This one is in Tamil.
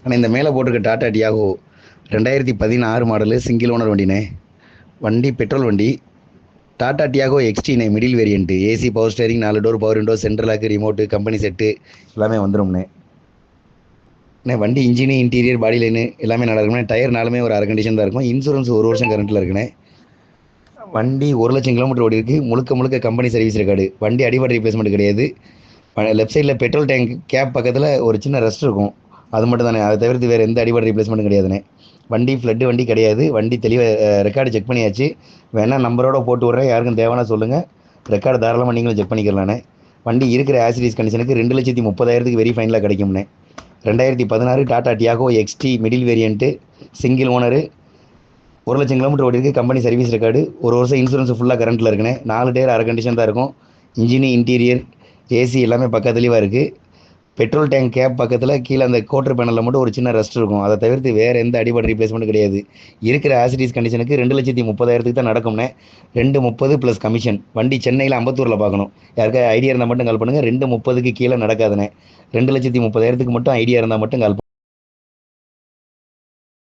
ஆனால் இந்த மேலே போட்டிருக்க Tata Tiago 2016 model single owner வண்டினே. வண்டி பெட்ரோல் வண்டி. டாடா டியாகோ எக்ஸ்டினே, middle variant. AC, power steering, 4 door power window, central lock, remote, company set எல்லாமே வந்துடும்ண்ணே. வண்டி இன்ஜினு, இன்டீரியர், பாடி லைனு எல்லாமே நல்லா இருக்குண்ணே. டயர்னாலுமே ஒரு அரை கண்டிஷன் தான் இருக்கும். இன்சூரன்ஸ் 1 வருஷம் கரண்ட்டில் இருக்குண்ணே. வண்டி 1,00,000 கிலோமீட்டர் ஓடி இருக்கு. முழுக்க முழுக்க கம்பெனி சர்வீஸ் ரெக்கார்டு. வண்டி அடிபட்ட ரீப்ளேஸ்மெண்ட் கிடையாது. லெஃப்ட் சைடில் பெட்ரோல் டேங்க் கேப் பக்கத்தில் ஒரு சின்ன ரெஸ்ட் இருக்கும். அது மட்டும் தானே, அதை தவிர்த்து வேறு எந்த அடிபட்ட ரீப்ளேஸ்மெண்ட்டும் கிடையாதுண்ணே. வண்டி ஃப்ளட்டு வண்டி கிடையாது. வண்டி தெளிவாக ரெக்கார்டு செக் பண்ணியாச்சு. வேணால் நம்பரோட போட்டு விட்றேன், யாருக்கும் தேவைன்னா சொல்லுங்கள். ரெக்கார்டு தாராளமாக நீங்களும் செக் பண்ணிக்கலாண்ணே. வண்டி இருக்கிற ஆசிரியஸ் கண்டிஷனுக்கு 2,30,000 வெரி ஃபைனலாக கிடைக்கும்ண்ணே. 2016 Tata Tiago XT middle variant, single owner, 1,00,000 kilometre ஓடி இருக்குது. Company service record. 1 வருஷம் இன்சூரன்ஸ் ஃபுல்லாக கரண்ட்டில் இருக்குண்ணே. 4 டயர் அரை கண்டிஷன் தான் இருக்கும். இன்ஜினு, இன்டீரியர், ஏசி எல்லாமே பக்கா தெளிவாக இருக்குது. பெட்ரோல் டேங்க் கேப் பக்கத்தில் கீழே அந்த கோட்டர் பேனலில் மட்டும் ஒரு சின்ன ரெஸ்ட் இருக்கும். அதை தவிர்த்து வேறு எந்த அடிபட்ட ரீப்ளேஸ்மெண்ட்டும் கிடையாது. இருக்கிற ஆசிரியஸ் கண்டிஷனுக்கு 2,30,000 தான் நடக்கும்ண்ணே. 230 ப்ளஸ் கமிஷன். வண்டி சென்னையில் அம்பத்தூரில் பார்க்கணும். யாருக்கா ஐடியா இருந்தால் மட்டும் கால் பண்ணுங்கள். 230க்கு கீழே நடக்காதுண்ணே. 2,30,000 மட்டும் ஐடியா இருந்தால் மட்டும் கால்